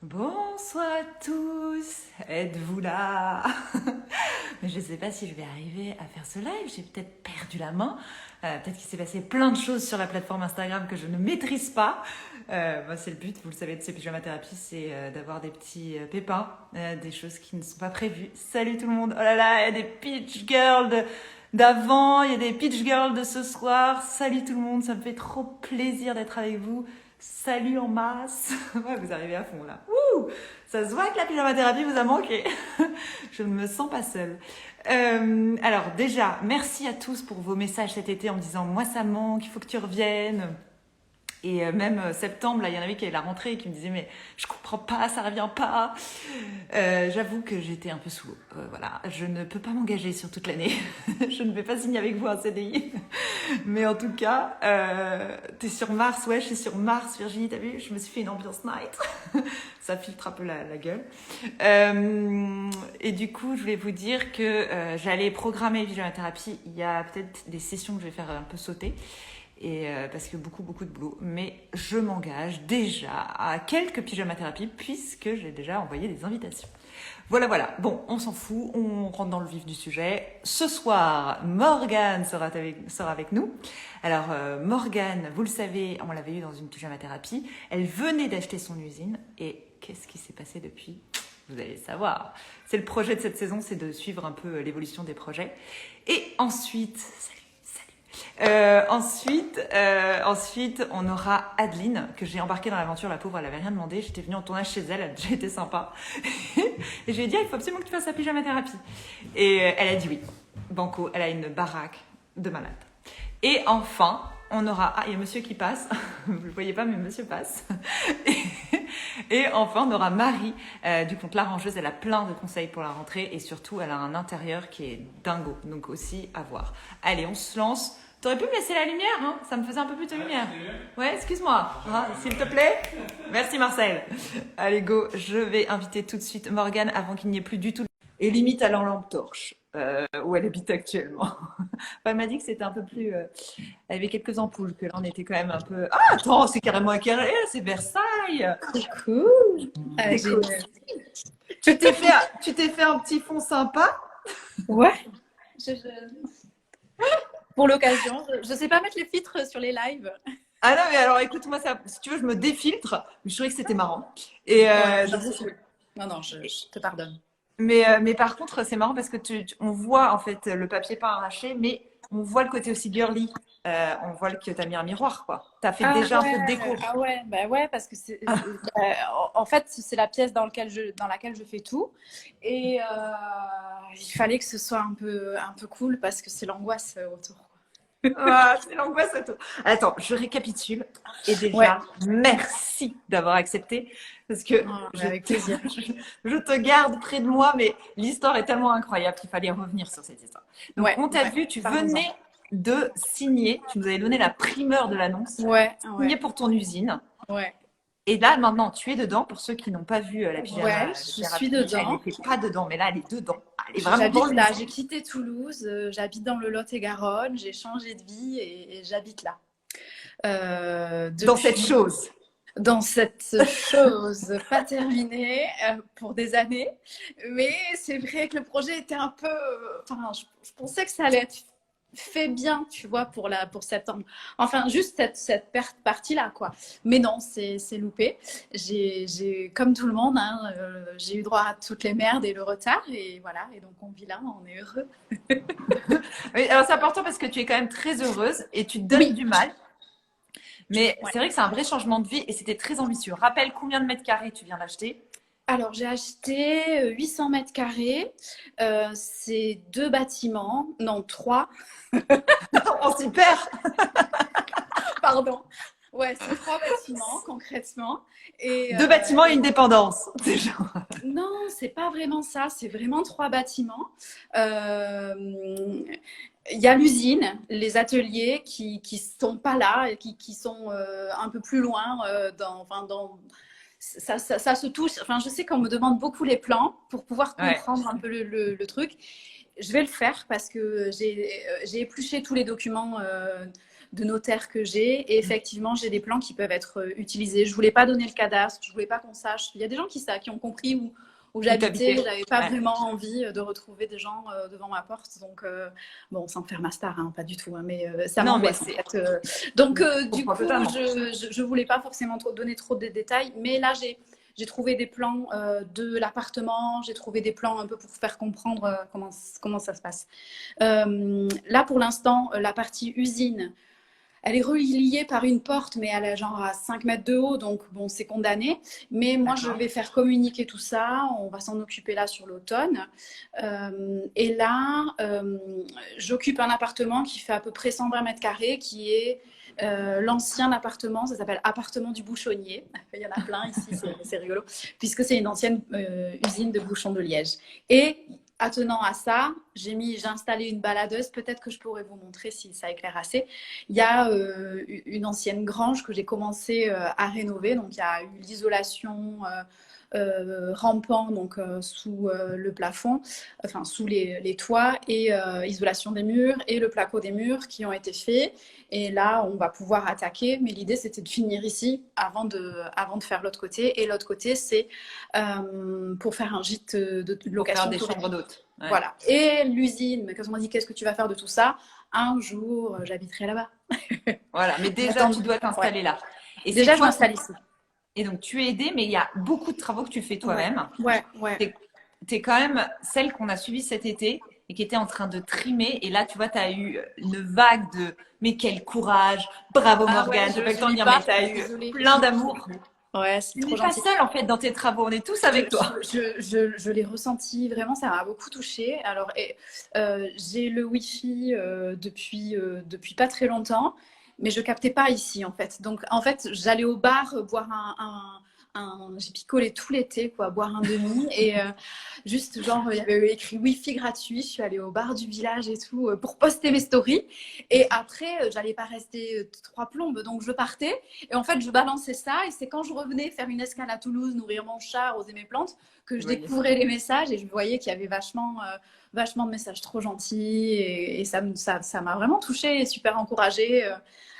Bonsoir à tous, êtes-vous là? Mais je ne sais pas si je vais arriver à faire ce live, j'ai peut-être perdu la main, peut-être qu'il s'est passé plein de choses sur la plateforme Instagram que je ne maîtrise pas. Moi, c'est le but, vous le savez, de ces pyjama thérapies, c'est d'avoir des petits pépins, des choses qui ne sont pas prévues. Salut tout le monde, oh là là, il y a des pitch girls d'avant, il y a des pitch girls de ce soir. Salut tout le monde, ça me fait trop plaisir d'être avec vous. Salut en masse. Ouais, vous arrivez à fond là. Ouh, ça se voit que la pyjama thérapie vous a manqué. Je ne me sens pas seule. Alors déjà, merci à tous pour vos messages cet été en me disant moi ça me manque, il faut que tu reviennes. Et même septembre, là, il y en avait qui avaient la rentrée et qui me disaient mais je comprends pas, ça revient pas. J'avoue que j'étais un peu sous l'eau. Voilà, je ne peux pas m'engager sur toute l'année. Je ne vais pas signer avec vous un CDI. Mais en tout cas, t'es sur Mars, ouais, je suis sur Mars, Virginie, t'as vu, je me suis fait une ambiance night. Ça filtre un peu la gueule. Et du coup, je voulais vous dire que j'allais programmer pyjama thérapie. Il y a peut-être des sessions que je vais faire un peu sauter. Et parce que beaucoup de boulot, mais je m'engage déjà à quelques pyjama thérapies puisque j'ai déjà envoyé des invitations. Voilà. Bon, on s'en fout, on rentre dans le vif du sujet. Ce soir, Morgane sera avec nous. Alors, Morgane, vous le savez, on l'avait eu dans une pyjama thérapie. Elle venait d'acheter son usine et qu'est-ce qui s'est passé depuis ? Vous allez le savoir. C'est le projet de cette saison, c'est de suivre un peu l'évolution des projets. Et ensuite, ensuite, on aura Adeline, que j'ai embarquée dans l'aventure. La pauvre, elle avait rien demandé. J'étais venue en tournage chez elle, elle a déjà été sympa. Et je lui ai dit, il faut absolument que tu fasses la pyjama thérapie. Et elle a dit oui. Banco, elle a une baraque de malade. Et enfin, on aura... Ah, il y a monsieur qui passe. Vous ne le voyez pas, mais monsieur passe. Et enfin, on aura Marie du compte L'Arrangeuse. Elle a plein de conseils pour la rentrée. Et surtout, elle a un intérieur qui est dingo. Donc aussi, à voir. Allez, on se lance. T'aurais pu me laisser la lumière, hein? Ça me faisait un peu plus de lumière. Ouais, excuse-moi, hein, s'il te plaît. Merci Marcel. Allez, go. Je vais inviter tout de suite Morgane avant qu'il n'y ait plus du tout. Et limite à la lampe torche, où elle habite actuellement. Enfin, elle m'a dit que c'était un peu plus... elle avait quelques ampoules, que là on était quand même un peu... Ah, attends, c'est carrément éclairé, c'est Versailles. C'est cool. C'est cool. Tu t'es fait un petit fond sympa? Ouais. Pour l'occasion, je sais pas mettre les filtres sur les lives. Ah non, mais alors écoute, moi, ça, si tu veux, je me défiltre. Mais je trouvais que c'était marrant. Et Non, je te pardonne. mais par contre, c'est marrant parce que on voit en fait le papier peint arraché, mais on voit le côté aussi girly. On voit que tu as mis un miroir, quoi. Tu as fait déjà un peu de déco. Ah ouais, bah ouais, parce que en fait, c'est la pièce dans laquelle je fais tout. Et il fallait que ce soit un peu cool parce que c'est l'angoisse autour. Ah, c'est l'angoisse à tout. Attends, je récapitule. Et déjà, merci d'avoir accepté. Parce que avec plaisir. Je te garde près de moi, mais l'histoire est tellement incroyable qu'il fallait revenir sur cette histoire. Donc, on t'a vu, tu venais de signer, tu nous avais donné la primeur de l'annonce. Signer pour ton usine. Ouais. Et là, maintenant, tu es dedans. Pour ceux qui n'ont pas vu la pyjama, ouais, je suis dedans. Elle n'était pas dedans, mais là, elle est dedans. Elle est vraiment j'habite là. J'ai quitté Toulouse, j'habite dans le Lot-et-Garonne, j'ai changé de vie et j'habite là. Dans cette chose. Dans cette chose pas terminée pour des années. Mais c'est vrai que le projet était un peu... Enfin, je pensais que ça allait être fait bien, tu vois, pour septembre. Enfin, juste cette partie-là, quoi. Mais non, c'est loupé. J'ai, comme tout le monde, hein, j'ai eu droit à toutes les merdes et le retard. Et voilà, et donc on vit là, on est heureux. Oui, alors c'est important parce que tu es quand même très heureuse et tu te donnes du mal. Mais c'est vrai que c'est un vrai changement de vie et c'était très ambitieux. Rappelle combien de mètres carrés tu viens d'acheter? Alors, j'ai acheté 800 mètres carrés. C'est 2 bâtiments, non, 3. Oh, super. Pardon. Ouais, c'est 3 bâtiments, concrètement. Et, 2 bâtiments et une dépendance, déjà. Non, c'est pas vraiment ça. C'est vraiment 3 bâtiments. Il y a l'usine, les ateliers qui sont pas là, qui sont un peu plus loin dans ça se touche. Enfin, je sais qu'on me demande beaucoup les plans pour pouvoir comprendre un peu le truc. Je vais le faire parce que j'ai épluché tous les documents de notaire que j'ai. Et effectivement, j'ai des plans qui peuvent être utilisés. Je voulais pas donner le cadastre, je voulais pas qu'on sache. Il y a des gens qui ont compris où j'habitais. J'avais pas vraiment envie de retrouver des gens devant ma porte. Donc, bon, sans faire ma star, hein, pas du tout. Hein, mais ça m'angoisse en fait. Donc, du coup, je voulais pas forcément donner trop de détails. Mais là, j'ai trouvé des plans de l'appartement, j'ai trouvé des plans un peu pour faire comprendre comment ça se passe. Là, pour l'instant, la partie usine, elle est reliée par une porte, mais elle est genre à 5 mètres de haut, donc bon, c'est condamné. Mais moi, je vais faire communiquer tout ça, on va s'en occuper là sur l'automne. Et là, j'occupe un appartement qui fait à peu près 120 mètres carrés, qui est l'ancien appartement, ça s'appelle appartement du bouchonnier. Il y en a plein ici, c'est rigolo, puisque c'est une ancienne usine de bouchons de liège. Et attenant à ça, j'ai installé une baladeuse. Peut-être que je pourrais vous montrer si ça éclaire assez. Il y a une ancienne grange que j'ai commencé à rénover. Donc, il y a eu l'isolation rampant donc sous le plafond, enfin sous les toits, et isolation des murs et le placo des murs qui ont été faits. Et là, on va pouvoir attaquer. Mais l'idée, c'était de finir ici avant de faire l'autre côté. Et l'autre côté, c'est pour faire un gîte de location. Pour faire des chambres d'hôtes. Ouais. Voilà. Et l'usine, mais quand on m'a dit qu'est-ce que tu vas faire de tout ça, un jour, j'habiterai là-bas. Voilà, mais déjà, tu dois t'installer là. Et déjà, je m'installe ici. Et donc, tu es aidée, mais il y a beaucoup de travaux que tu fais toi-même. Ouais. Tu es quand même celle qu'on a suivie cet été et qui était en train de trimer. Et là, tu vois, tu as eu une vague de « mais quel courage, bravo Morgane, j'ai pas le temps de dire, mais tu as eu plein d'amour ». Ouais, c'est trop gentil. Tu n'es pas seule en fait dans tes travaux, on est tous avec toi. Je l'ai ressenti, vraiment, ça m'a beaucoup touchée. Alors, j'ai le Wi-Fi depuis pas très longtemps, mais je captais pas ici en fait. Donc, en fait, j'allais au bar boire j'ai picolé tout l'été, quoi, boire un demi. Et juste, genre, il y avait écrit Wi-Fi gratuit. Je suis allée au bar du village et tout pour poster mes stories. Et après, j'allais pas rester 3 plombes. Donc, je partais. Et en fait, je balançais ça. Et c'est quand je revenais faire une escale à Toulouse, nourrir mon chat, arroser mes plantes, que je découvrais les messages. Et je voyais qu'il y avait vachement de messages trop gentils. Et ça m'a vraiment touchée et super encouragée.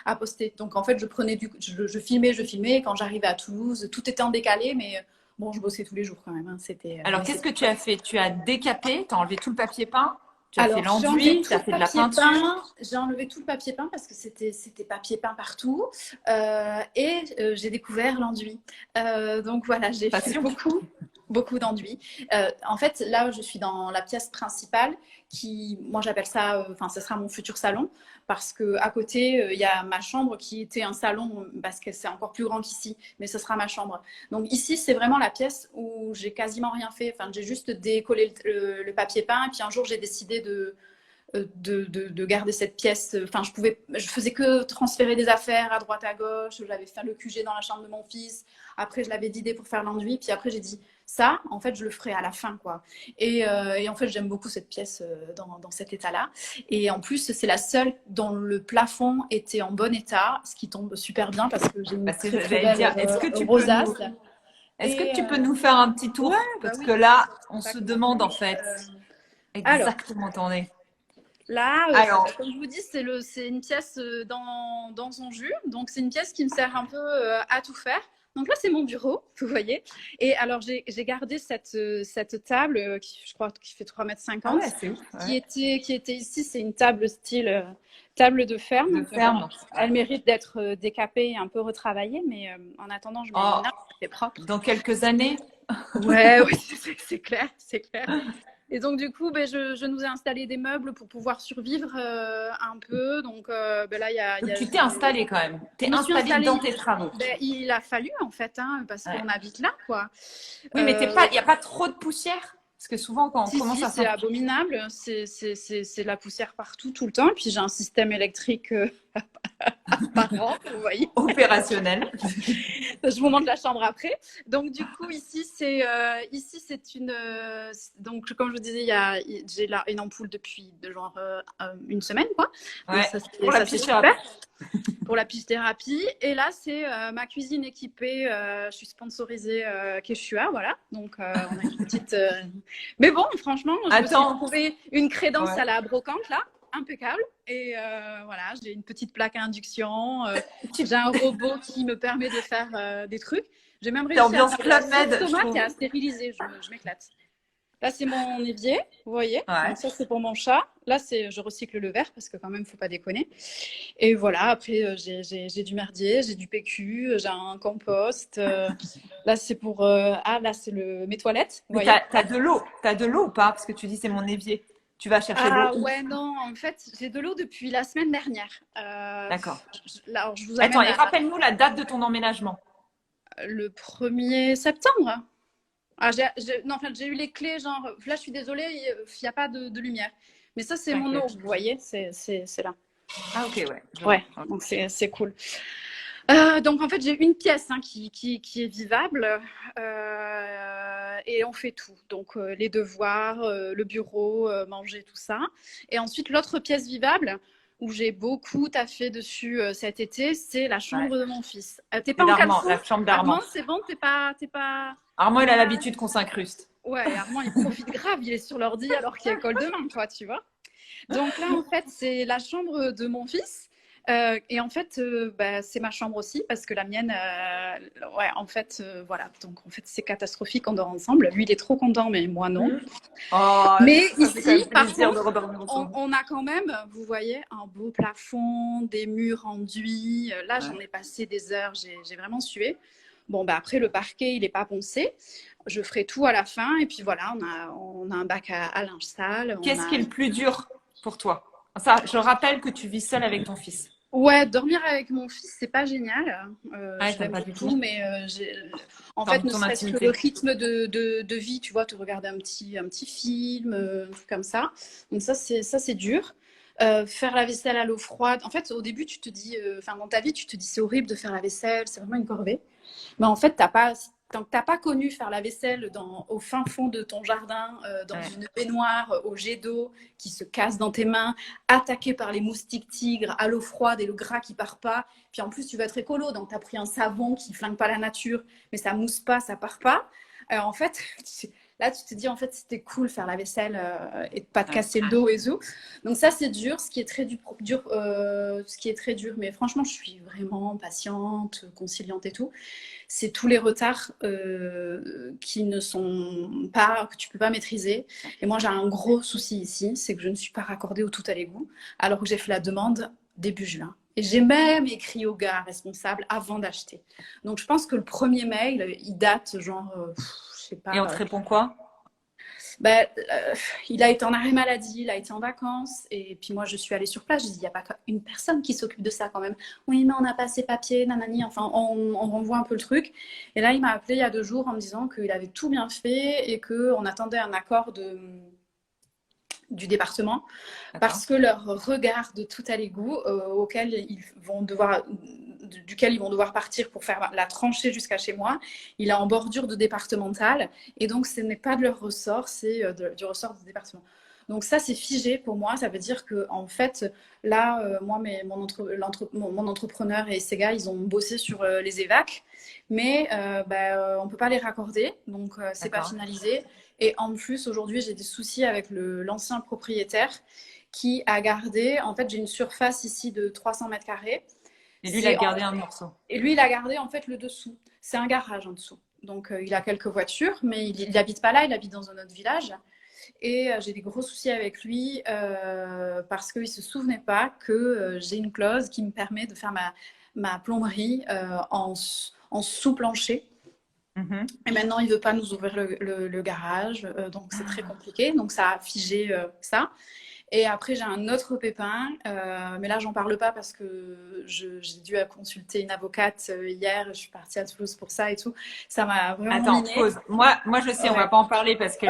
À poster. Donc en fait, je filmais. Et quand j'arrivais à Toulouse, tout était en décalé, mais bon, je bossais tous les jours quand même. Hein. Alors qu'est-ce que tu as fait? Tu as décapé, tu as enlevé tout le papier peint, tu as fait l'enduit, tu as fait de la peinture. J'ai enlevé tout le papier peint parce que c'était papier peint partout, et j'ai découvert l'enduit. Donc voilà, j'ai fait beaucoup d'enduit. En fait, là, je suis dans la pièce principale moi j'appelle ça, ce sera mon futur salon, parce qu'à côté, il y a ma chambre qui était un salon, parce que c'est encore plus grand qu'ici, mais ce sera ma chambre. Donc ici, c'est vraiment la pièce où j'ai quasiment rien fait. Enfin, j'ai juste décollé le papier peint, et puis un jour, j'ai décidé de garder cette pièce. Enfin, je faisais que transférer des affaires à droite à gauche. J'avais fait le QG dans la chambre de mon fils. Après, je l'avais d'idée pour faire l'enduit. Puis après, j'ai dit ça, en fait, je le ferai à la fin, quoi. Et en fait, j'aime beaucoup cette pièce dans cet état-là. Et en plus, c'est la seule dont le plafond était en bon état, ce qui tombe super bien parce que j'ai une très belle rosace. Est-ce que tu peux nous faire un petit tour? Parce que là, on se demande en fait exactement ton nez. Là, comme je vous dis, c'est une pièce dans son jus. Donc, c'est une pièce qui me sert un peu à tout faire. Donc là, c'est mon bureau, vous voyez. Et alors, j'ai gardé cette table qui, je crois, qui fait 3,50 m. Qui était ici, c'est une table style table de ferme. Elle mérite d'être décapée et un peu retravaillée. Mais en attendant, je mets une nappe, c'est propre. Dans quelques années. Oui, c'est clair. Et donc, du coup, je nous ai installé des meubles pour pouvoir survivre un peu. Donc, là, tu t'es installée quand même. Tu es installée dans tes travaux. Il a fallu, en fait, parce qu'on habite là, quoi. Oui, mais il n'y a pas trop de poussière? Parce que souvent, quand on commence à... C'est abominable. C'est de la poussière partout, tout le temps. Et puis, j'ai un système électrique apparent, vous voyez. Opérationnel. Je vous montre la chambre après. Donc, du coup, ici, c'est une... donc, comme je vous disais, j'ai là une ampoule depuis une semaine, quoi. Ouais, pour la piscithérapie. Pour la piscithérapie. Et là, c'est ma cuisine équipée. Je suis sponsorisée Quechua, voilà. Donc, on a une petite... Mais bon, franchement, je me suis trouvé une crédence à la brocante, là. impeccable. Et voilà, j'ai une petite plaque à induction. J'ai un robot qui me permet de faire des trucs. J'ai même C'est réussi à ambiance faire de la Club Med, sauce je tomate trouve. et à stériliser. Je m'éclate. Là, c'est mon évier, vous voyez. Ouais. Donc ça, c'est pour mon chat. Là, je recycle le verre parce que quand même, faut pas déconner. Et voilà, après, j'ai du merdier, j'ai du PQ, j'ai un compost. Là, c'est pour... là, c'est mes toilettes, vous Mais voyez. t'as de l'eau. T'as de l'eau ou pas? Parce que tu dis c'est mon évier. Tu vas chercher l'eau Ah où? ouais, non, en fait, j'ai de l'eau depuis la semaine dernière. D'accord. Là, alors, je vous Attends, amène et rappelle-nous la date de ton emménagement. le 1er septembre. Ah, non, en fait, j'ai eu les clés, genre, là, je suis désolée, il n'y a pas de lumière. Mais ça, c'est mon eau, T'inquiète. vous voyez, c'est là. Ah ok, ouais. Je vois. Ouais, donc c'est cool. Donc en fait, j'ai une pièce qui est vivable et on fait tout. Donc les devoirs, le bureau, manger, tout ça. Et ensuite, l'autre pièce vivable où j'ai beaucoup taffé dessus cet été, c'est la chambre Ouais. de mon fils. T'es pas C'est en d'Armand, caleçon? la chambre d'Armand. Armand, c'est bon? T'es pas... Armand, il a Ah, l'habitude qu'on s'incruste. ouais, Armand, il profite grave. Il est sur l'ordi alors qu'il y a école demain, quoi, tu vois. Donc là, en fait, c'est la chambre de mon fils. Et en fait, c'est ma chambre aussi parce que la mienne, ouais, en fait, voilà. Donc en fait, c'est catastrophique. On dort ensemble. Lui, il est trop content, mais moi non. Oh, Mais ça fait quand ici, même par plaisir de contre, redormir ensemble. on a quand même, vous voyez, un beau plafond, des murs enduits. Là, j'en ai passé des heures. J'ai vraiment sué. Bon, bah après, le parquet, il n'est pas poncé. Je ferai tout à la fin. Et puis voilà, on a un bac à linge sale. Qu'est-ce qui est le plus dur pour toi? Ça, je rappelle que tu vis seule avec ton fils. Ouais, dormir avec mon fils, c'est pas génial. Ouais, Je t'aimes l'aime pas du beaucoup, tout. mais en T'as envie fait, de ne ton serait-ce que le intimité. rythme de vie, tu vois, te regarder un petit film, un truc comme ça. Donc ça, c'est dur. Faire la vaisselle à l'eau froide. En fait, au début, tu te dis, enfin, dans ta vie, tu te dis, c'est horrible de faire la vaisselle, c'est vraiment une corvée. Mais en fait, tant que t'as pas connu faire la vaisselle au fin fond de ton jardin, dans Ouais. une baignoire au jet d'eau qui se casse dans tes mains, attaqué par les moustiques tigres, à l'eau froide et le gras qui part pas. Puis en plus, tu vas être écolo, donc tu as pris un savon qui flingue pas la nature, mais ça mousse pas, ça part pas. En fait, là, tu te dis, en fait, c'était cool faire la vaisselle et de pas te Ouais. casser le dos et tout. Donc ça, c'est dur, ce qui est très dur, ce qui est très dur. Mais franchement, je suis vraiment patiente, conciliante et tout. C'est tous les retards qui ne sont pas, que tu peux pas maîtriser. Et moi, j'ai un gros souci ici, c'est que je ne suis pas raccordée au tout à l'égout, alors que j'ai fait la demande début juin. Et j'ai même écrit au gars responsable avant d'acheter. Donc, je pense que le premier mail, il date genre, je sais Et on pas, te répond quoi? ben, il a été en arrêt maladie, il a été en vacances, et puis moi je suis allée sur place, je dis, il n'y a pas une personne qui s'occupe de ça quand même. Oui, mais on n'a pas ses papiers, nanani, enfin on renvoie un peu le truc. Et là il m'a appelé il y a 2 jours en me disant qu'il avait tout bien fait et qu'on attendait un accord du département parce que leur regard de tout à l'égout duquel ils vont devoir partir pour faire la tranchée jusqu'à chez moi, il est en bordure de départemental et donc ce n'est pas de leur ressort, c'est du ressort du département. Donc ça, c'est figé pour moi. Ça veut dire que en fait, là, moi, mon entrepreneur et ces gars, ils ont bossé sur les évacs, mais on ne peut pas les raccorder, donc c'est pas finalisé. Et en plus, aujourd'hui, j'ai des soucis avec l'ancien propriétaire qui a gardé, en fait, j'ai une surface ici de 300 mètres carrés. Et lui, il a gardé un morceau. Et lui, il a gardé, en fait, le dessous. C'est un garage en dessous. Donc, il a quelques voitures, mais il n'habite pas là, il habite dans un autre village. Et j'ai des gros soucis avec lui parce qu'il ne se souvenait pas que j'ai une clause qui me permet de faire ma plomberie en sous-plancher. Et maintenant, il ne veut pas nous ouvrir le garage, donc c'est très compliqué. Donc, ça a figé ça. Et après, j'ai un autre pépin, mais là, j'en parle pas parce que j'ai dû consulter une avocate hier. Je suis partie à Toulouse pour ça et tout. Ça m'a vraiment Attends, miné. pause. Moi, je sais, on va pas en parler parce que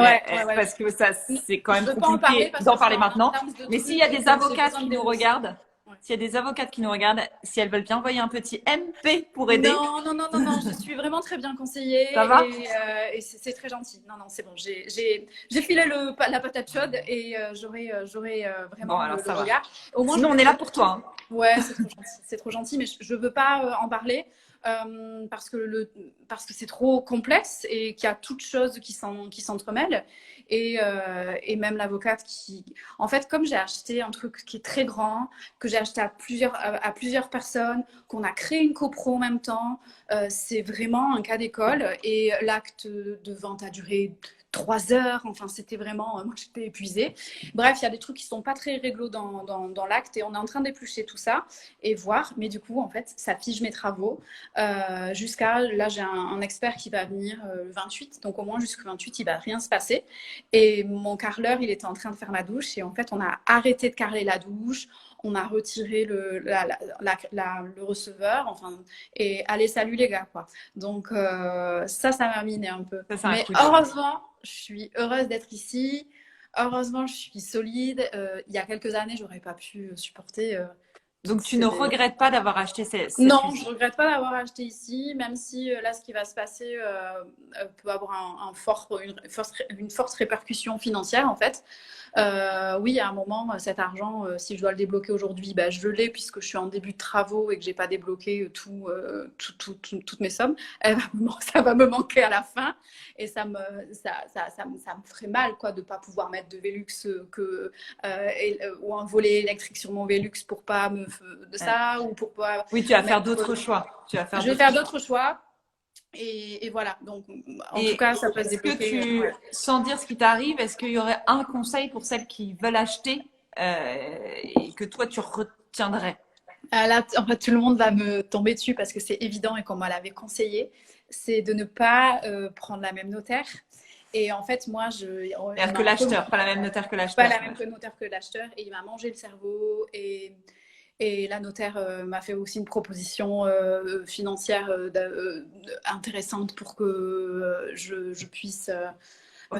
parce que ça, c'est quand même compliqué d'en parler maintenant. Mais s'il y a des avocates qui nous regardent. S'il y a des avocates qui nous regardent, si elles veulent bien envoyer un petit MP pour aider. Non, je suis vraiment très bien conseillée. Ça va et c'est très gentil. Non, c'est bon. J'ai filé la patate chaude et j'aurai vraiment le regard. Au moins, sinon, on est là pour toi. Ouais, c'est trop gentil, mais je veux pas en parler parce que c'est trop complexe et qu'il y a toutes choses qui s'entremêlent. Et même l'avocate qui... En fait, comme j'ai acheté un truc qui est très grand, que j'ai acheté à plusieurs personnes, qu'on a créé une copro en même temps, c'est vraiment un cas d'école. Et l'acte de vente a duré 3 heures. Enfin, c'était vraiment... Moi, j'étais épuisée. Bref, il y a des trucs qui sont pas très réglo dans l'acte et on est en train d'éplucher tout ça et voir. Mais du coup, en fait, ça fige mes travaux jusqu'à... Là, j'ai un expert qui va venir le 28. Donc, au moins, jusqu'au 28, il va rien se passer. Et mon carreleur, il était en train de faire ma douche et en fait, on a arrêté de carreler la douche. On a retiré le receveur, enfin, et allez, salut les gars, quoi. Donc, ça m'a miné un peu. Ça, c'est un Mais coup dur. heureusement, je suis heureuse d'être ici. Heureusement, je suis solide. Il y a quelques années, j'aurais pas pu supporter. Donc, tu ne regrettes pas d'avoir acheté cette Non, usine? je regrette pas d'avoir acheté ici, même si là, ce qui va se passer peut avoir une forte répercussion financière, en fait. Oui, à un moment, cet argent, si je dois le débloquer aujourd'hui, bah, je l'ai puisque je suis en début de travaux et que j'ai pas débloqué toutes mes sommes. Ça va me manquer à la fin et ça me ferait mal, quoi, de pas pouvoir mettre de Velux ou un volet électrique sur mon Velux pour pas de ça ou pour pas. Oui, tu vas faire d'autres choix. Je vais faire d'autres choix. Et voilà, donc en tout cas, ça peut se débloquer. Sans dire ce qui t'arrive, est-ce qu'il y aurait un conseil pour celles qui veulent acheter et que toi, tu retiendrais? Là, en fait, tout le monde va me tomber dessus parce que c'est évident et qu'on me l'avait conseillé, c'est de ne pas prendre la même notaire. Et en fait, moi, C'est-à-dire que l'acheteur, pas la même notaire que l'acheteur. Pas la même notaire que l'acheteur. Et il m'a mangé le cerveau. Et la notaire m'a fait aussi une proposition financière intéressante pour que je puisse faire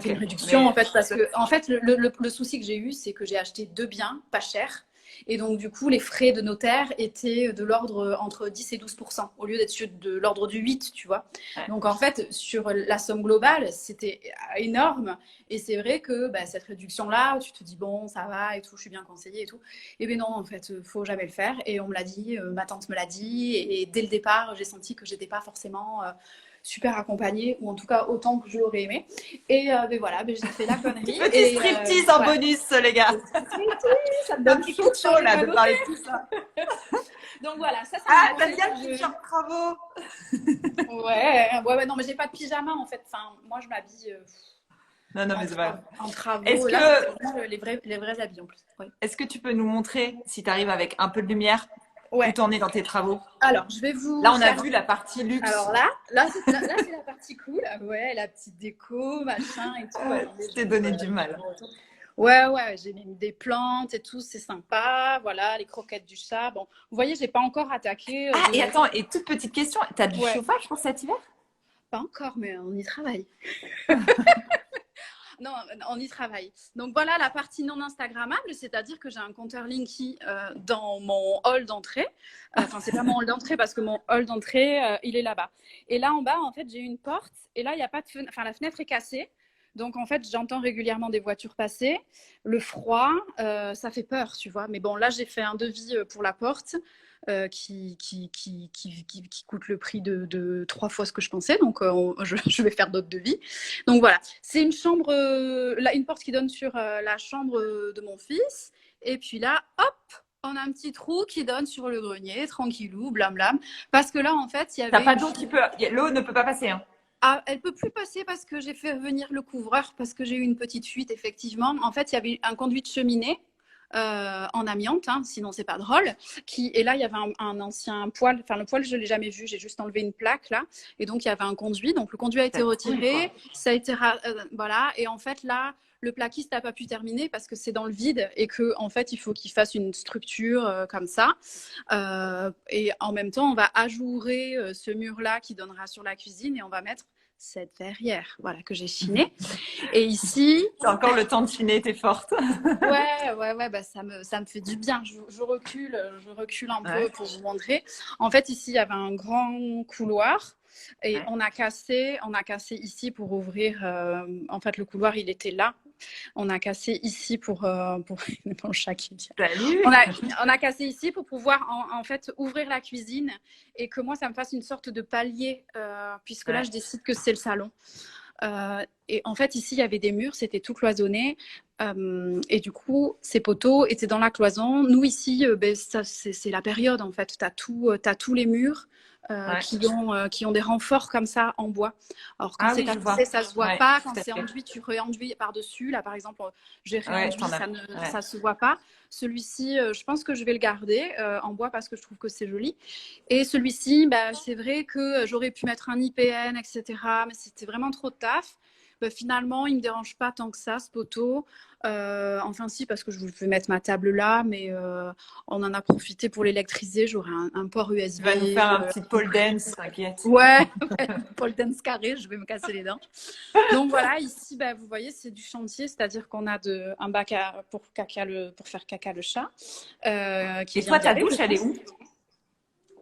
une réduction. En fait, parce que en fait, le souci que j'ai eu, c'est que j'ai acheté 2 biens pas chers. Et donc, du coup, les frais de notaire étaient de l'ordre entre 10 et 12%, au lieu d'être de l'ordre du 8, tu vois. Ouais. Donc, en fait, sur la somme globale, c'était énorme. Et c'est vrai que cette réduction-là, tu te dis, bon, ça va et tout, je suis bien conseillée et tout. Et bien non, en fait, faut jamais le faire. Et on me l'a dit, ma tante me l'a dit. Et dès le départ, j'ai senti que j'étais pas forcément super accompagnée, ou en tout cas autant que je l'aurais aimé. Et voilà, j'ai fait la connerie. Petit striptease en bonus, les gars. Ça me donne chaud chaud là de parler de tout ça. Donc voilà, ça t'as bien le t-shirt travaux. ouais, non, mais j'ai pas de pyjama en fait. Enfin, moi je m'habille. Non, mais c'est pas. En travaux. Est-ce là, que les vrais habits en plus. Oui. Est-ce que tu peux nous montrer si tu arrives avec un peu de lumière où t'en es dans tes travaux? Alors, je vais vous. Là, on a vu la partie luxe. Alors là, c'est la partie cool. Ouais, la petite déco, machin et tout. Ouais, je t'ai donné du mal. Ouais, j'ai mis des plantes et tout, c'est sympa. Voilà, les croquettes du chat. Bon, vous voyez, j'ai pas encore attaqué. Et attends, et toute petite question, t'as du chauffage pour cet hiver? Pas encore, mais on y travaille. Non, on y travaille. Donc voilà la partie non Instagrammable, c'est-à-dire que j'ai un compteur Linky dans mon hall d'entrée. Enfin, c'est pas mon hall d'entrée parce que mon hall d'entrée, il est là-bas. Et là en bas, en fait, j'ai une porte et là, il n'y a pas de fenêtre. Enfin, la fenêtre est cassée. Donc en fait, j'entends régulièrement des voitures passer. Le froid, ça fait peur, tu vois. Mais bon, là, j'ai fait un devis pour la porte. Qui coûte le prix de 3 fois ce que je pensais. Donc, je vais faire d'autres devis. Donc, voilà. C'est une chambre, une porte qui donne sur la chambre de mon fils. Et puis là, hop, on a un petit trou qui donne sur le grenier, tranquillou, blablam. Parce que là, en fait, il y avait... T'as pas d'eau qui peut... L'eau ne peut pas passer, hein. Ah, elle peut plus passer parce que j'ai fait venir le couvreur, parce que j'ai eu une petite fuite, effectivement. En fait, il y avait un conduit de cheminée en amiante, hein, sinon c'est pas drôle. Et là, il y avait un ancien poêle. Enfin, le poêle, je l'ai jamais vu. J'ai juste enlevé une plaque là, et donc il y avait un conduit. Donc le conduit a été retiré. Ça a été voilà. Et en fait là, le plaquiste n'a pas pu terminer parce que c'est dans le vide et que en fait il faut qu'il fasse une structure comme ça. Et en même temps, on va ajourer ce mur là qui donnera sur la cuisine et on va mettre cette verrière, voilà, que j'ai chinée. Et ici... C'est encore le temps de chiner, t'es forte. Ouais, ça me fait du bien. Je recule un peu pour vous montrer. En fait, ici, il y avait un grand couloir Et Ouais. on a cassé ici pour ouvrir. En fait, le couloir, il était là. On a cassé ici pour le chat qui vient. Salut! On a cassé ici pour pouvoir en fait ouvrir la cuisine et que moi, ça me fasse une sorte de palier, puisque là, Ouais. je décide que c'est le salon. Et en fait, ici, il y avait des murs, c'était tout cloisonné. Et du coup, ces poteaux étaient dans la cloison. Nous, ici, ben, c'est la période, en fait. Tu as tous les murs Ouais. qui ont des renforts comme ça en bois. Alors, quand Ah c'est oui, je vois. tapissier, ça se voit Ouais, pas. tout Quand à c'est fait. enduit, tu réenduis par-dessus. Là, par exemple, j'ai Ouais, réenduit, t'en as. Ouais. ça se voit pas. Celui-ci, je pense que je vais le garder en bois parce que je trouve que c'est joli. Et celui-ci, bah, c'est vrai que j'aurais pu mettre un IPN, etc. Mais c'était vraiment trop de taf. Bah, finalement, il ne me dérange pas tant que ça, ce poteau. Enfin, si, parce que je voulais mettre ma table là, mais on en a profité pour l'électriser. J'aurai un port Tu USB. vas nous faire un petit pole dance, t'inquiète. Ouais, pole dance carré, je vais me casser les dents. Donc voilà, ici, bah, vous voyez, c'est du chantier, c'est-à-dire qu'on a un bac pour faire caca le chat qui Et vient toi, d'y ta aller. douche, elle est où?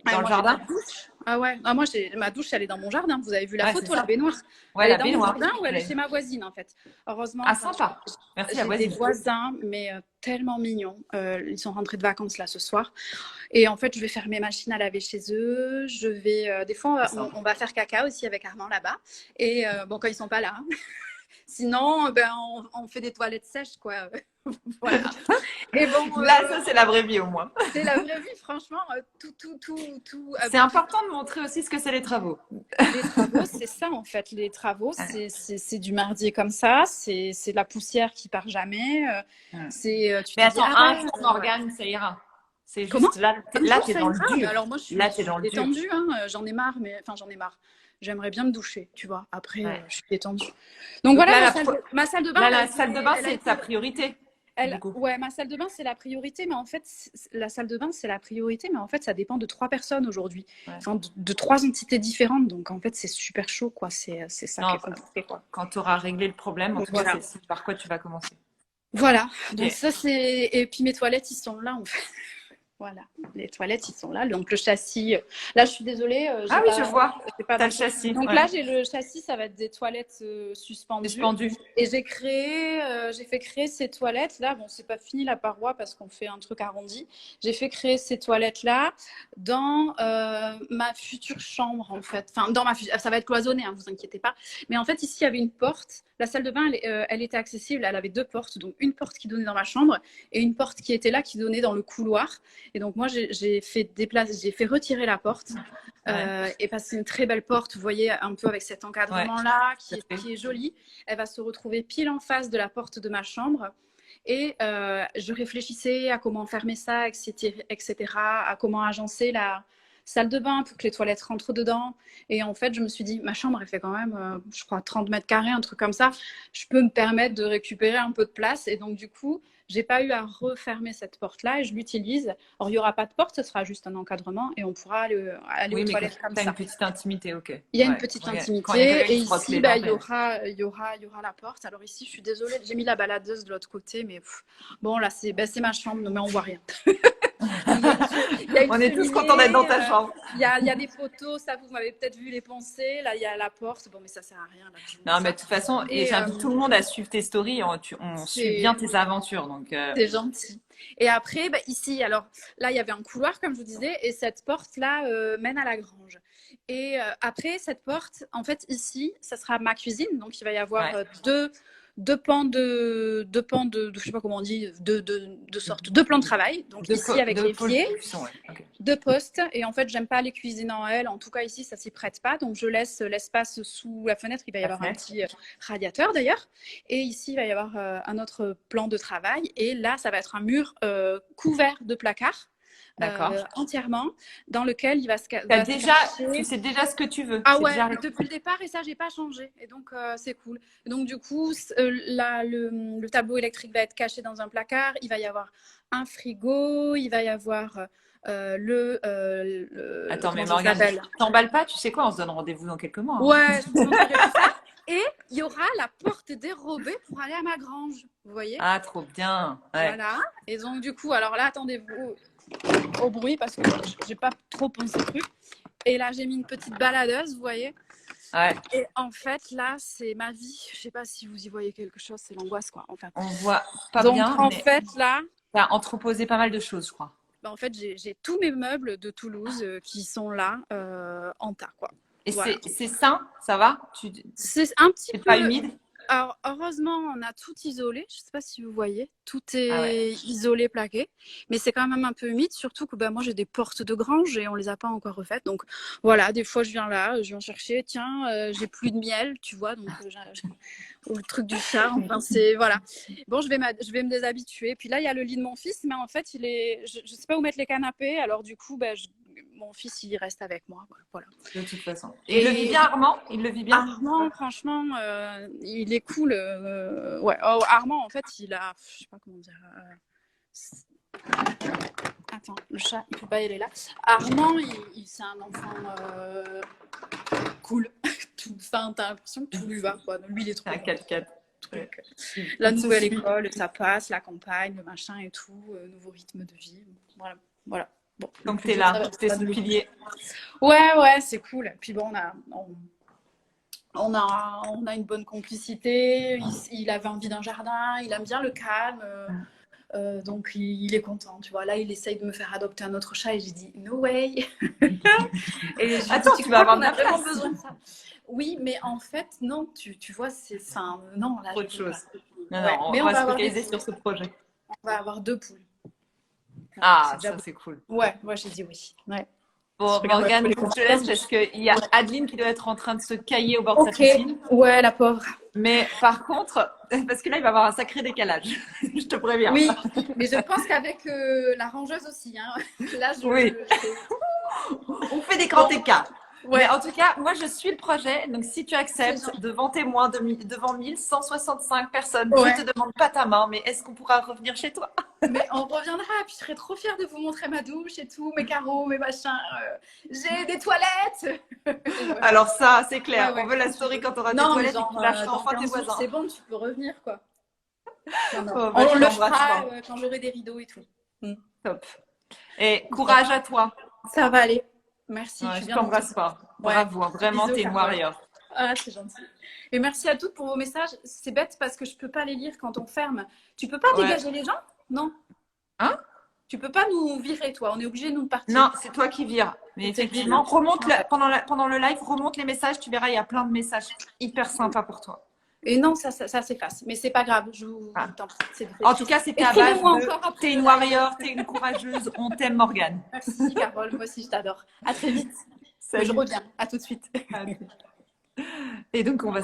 Dans le Moi, j'ai pas jardin? de douche. Ah ouais, moi, ma douche, elle est dans mon jardin. Vous avez vu la Ouais, c'est photo, la ça. baignoire. Ouais, Elle est la dans mon baignoire. jardin ou elle est chez ma voisine, en fait. Heureusement, Ah, enfin, sympa. Merci, la j'ai des voisine. voisins, mais tellement mignons. Ils sont rentrés de vacances là ce soir. Et en fait, je vais faire mes machines à laver chez eux. Je vais, des fois, C'est sympa. on va faire caca aussi avec Armand là-bas. Et bon, quand ils sont pas là. Hein. Sinon, ben, on fait des toilettes sèches, quoi. Voilà. Et bon, Là, ça, c'est la vraie vie au moins. c'est la vraie vie, franchement. Tout. C'est important de montrer aussi ce que c'est les travaux. Les travaux, c'est ça en fait. Les travaux, Ouais. c'est du mardi comme ça. C'est de la poussière qui part jamais. Ouais. Tu Mais te dis attends, un arrête. jour, Ouais. Morgane, ça ira. C'est Comment? juste là, Un là, jour t'es ça dans le ira. Mais dur. alors moi, Là, je t'es dans suis le dur. détendue. Hein. J'en ai marre, mais enfin j'en ai marre. J'aimerais bien me doucher, tu vois. Après, Ouais. je suis détendue. Donc Donc voilà, là, ma salle de bain, là, elle a la été, salle de bain, elle a c'est été ta priorité, du coup. Ouais, ma salle de bain, c'est la priorité, mais en fait, la salle de bain, c'est la priorité, mais en fait, ça dépend de 3 personnes aujourd'hui. Ouais. Enfin, de 3 entités différentes. Donc, en fait, c'est super chaud, quoi. C'est ça qui Non, est compliqué, quoi. quand tu auras réglé le problème, en Donc, tout cas, voilà. c'est par quoi tu vas commencer. Voilà. Donc, Ok. ça, c'est. Et puis, mes toilettes, ils sont là, en fait. Voilà, les toilettes, ils sont là. Donc, le châssis. Là, je suis désolée, Ah oui, je vois. j'ai pas T'as le d'infos. châssis. Donc, Ouais. là, j'ai le châssis, ça va être des toilettes suspendues. Suspendu. Et j'ai fait créer ces toilettes-là. Bon, c'est pas fini la paroi parce qu'on fait un truc arrondi. J'ai fait créer ces toilettes-là dans ma future chambre, en fait. Enfin, ça va être cloisonné, hein, vous inquiétez pas. Mais en fait, ici, il y avait une porte. La salle de bain, elle était accessible. Elle avait 2 portes. Donc, une porte qui donnait dans ma chambre et une porte qui était là, qui donnait dans le couloir. Et donc, moi, j'ai fait retirer la porte. Ouais. Et parce que c'est une très belle porte, vous voyez, un peu avec cet encadrement-là, qui est joli. Elle va se retrouver pile en face de la porte de ma chambre. Et je réfléchissais à comment fermer ça, etc., à comment agencer la salle de bain pour que les toilettes rentrent dedans. Et en fait, je me suis dit, ma chambre, elle fait quand même, je crois, 30 mètres carrés, un truc comme ça. Je peux me permettre de récupérer un peu de place. Et donc, du coup, j'ai pas eu à refermer cette porte-là et je l'utilise. Alors, il n'y aura pas de porte, ce sera juste un encadrement et on pourra aller aux Oui, mais quand toilettes comme tu as ça. une petite intimité, ok. Il y a une Ouais. petite Quand il y a intimité quelqu'un et qui frotte ici, les bah, dents, il y aura la porte. Alors ici, je suis désolée, j'ai mis la baladeuse de l'autre côté, mais bon, là, c'est ma chambre, mais on voit rien. Il y a une on est tous cheminée, contents d'être dans ta chambre. il y a des poteaux, ça, vous m'avez peut-être vu les poncer. Là, il y a la porte. Bon, mais ça sert à rien. Là, je vous Non, montre mais ça. de toute façon, et Et j'invite tout le monde à suivre tes stories. On suit bien c'est tes aventures. Donc, c'est gentil. Et après, bah, ici, alors là, il y avait un couloir, comme je vous disais, et cette porte-là mène à la grange. Et après, cette porte, en fait, ici, ça sera ma cuisine. Donc, il va y avoir ouais. deux pans de, je sais pas comment on dit, de sorte, 2 plans de travail. Donc, ici, avec les pôles de pieds, cuisson, ouais. Okay. 2 postes. Et en fait, j'aime pas les cuisiner en L. En tout cas, ici, ça s'y prête pas. Donc, je laisse l'espace sous la fenêtre. Il va y avoir un petit radiateur d'ailleurs. Et ici, il va y avoir un autre plan de travail. Et là, ça va être un mur couvert de placards. Entièrement, dans lequel il va se Tu sais déjà ce que tu veux. Ah ouais, déjà... depuis le départ, et ça, j'ai pas changé. Et donc, c'est cool. Et donc, du coup, là, le tableau électrique va être caché dans un placard. Il va y avoir un frigo. Il va y avoir Attends, mais comment ça Morgane, s'appelle ? t'emballes pas, tu sais quoi, on se donne rendez-vous dans quelques mois. Hein. Ouais, je vous montrerai tout ça. Et il y aura la porte dérobée pour aller à ma grange. Vous voyez ? Ah, trop bien. Ouais. Voilà. Et donc, du coup, alors là, attendez-vous au bruit parce que j'ai pas trop pensé plus. Et là, j'ai mis une petite baladeuse, vous voyez. Ouais. Et en fait, là, c'est ma vie. Je sais pas si vous y voyez quelque chose, c'est l'angoisse, quoi, en fait. On voit pas Donc, bien, en mais fait, là, tu as entreposé pas mal de choses, je crois. bah, en fait, j'ai tous mes meubles de Toulouse qui sont là en tas, quoi. Et Voilà. c'est sain, ça va? C'est un petit C'est peu. pas humide? Alors, heureusement, on a tout isolé. Je sais pas si vous voyez. Tout Ah ouais. est isolé, plaqué. Mais c'est quand même un peu humide, surtout que bah, moi, j'ai des portes de grange et on les a pas encore refaites. Donc, voilà, des fois, je viens là, je viens chercher. Tiens, j'ai plus de miel, tu vois. Donc, ou le truc du chat. Enfin, c'est. Voilà. Bon, je vais me déshabituer. Puis là, il y a le lit de mon fils, mais en fait, je sais pas où mettre les canapés. Alors, du coup, bah, mon fils, il reste avec moi. Voilà. De toute façon. Et il le vit bien, Armand? Il le vit bien? Armand, franchement, il est cool. Ouais. Oh, Armand, en fait, il a. Je sais pas comment dire. Attends, le chat, il peut pas y aller là. Armand, c'est un enfant cool. Enfin, t'as l'impression que tout lui va, quoi. Lui, il est trop. Un 4x4. La nouvelle école, ça passe, la campagne, le machin et tout, nouveau rythme de vie. Voilà. Bon, donc t'es là, t'es son pilier. Ouais, c'est cool. Puis bon, on a une bonne complicité. Il avait envie d'un jardin, il aime bien le calme. Donc il est content, tu vois. Là, il essaye de me faire adopter un autre chat et j'ai dit no way. Et attends, tu vas avoir de la vraiment place. besoin de ça. Oui, mais en fait, non, tu vois, c'est ça. Non, là, Autre chose. Non, on va se focaliser sur ce projet. On va avoir 2 poules. Ah, ça c'est cool. Ouais, moi j'ai dit oui. Ouais. Bon, Morgane, je te laisse parce qu'il y a Adeline qui doit être en train de se cailler au bord de sa piscine. Ouais, la pauvre. Mais par contre, parce que là, il va y avoir un sacré décalage. Je te préviens. Oui, mais je pense qu'avec la rangeuse aussi. Hein. Là, oui. On fait des grands écarts. Ouais. Mais en tout cas, moi, je suis le projet. Donc, si tu acceptes devant témoin, devant 1165 personnes, je ne te demande pas ta main, mais est-ce qu'on pourra revenir chez toi? Mais on reviendra. Puis je serais trop fière de vous montrer ma douche et tout, mes carreaux, mes machins. J'ai des toilettes. Alors ça, c'est clair. On veut la story quand tu auras tes toilettes et que tu lâcheras enfin tes voisins. C'est bon, tu peux revenir, quoi. On le fera quand j'aurai des rideaux et tout. Top. Et courage à toi. Ça va aller. Merci. Je t'embrasse pas. Bravo, vraiment, t'es une warrior. Ah, c'est gentil. Et merci à toutes pour vos messages. C'est bête parce que je peux pas les lire quand on ferme. Tu peux pas dégager les gens? Non. Hein? Tu peux pas nous virer, toi. On est obligé de nous partir. Non, c'est toi qui vires. Mais effectivement, pendant le live, remonte les messages. Tu verras, il y a plein de messages hyper sympas pour toi. Et non, ça s'efface. Mais c'est pas grave. En tout cas, c'était à base de t'es une warrior, t'es une courageuse. On t'aime, Morgane. Merci, Carole. Moi aussi, je t'adore. À très vite. Je reviens. À tout de suite. Et donc, on va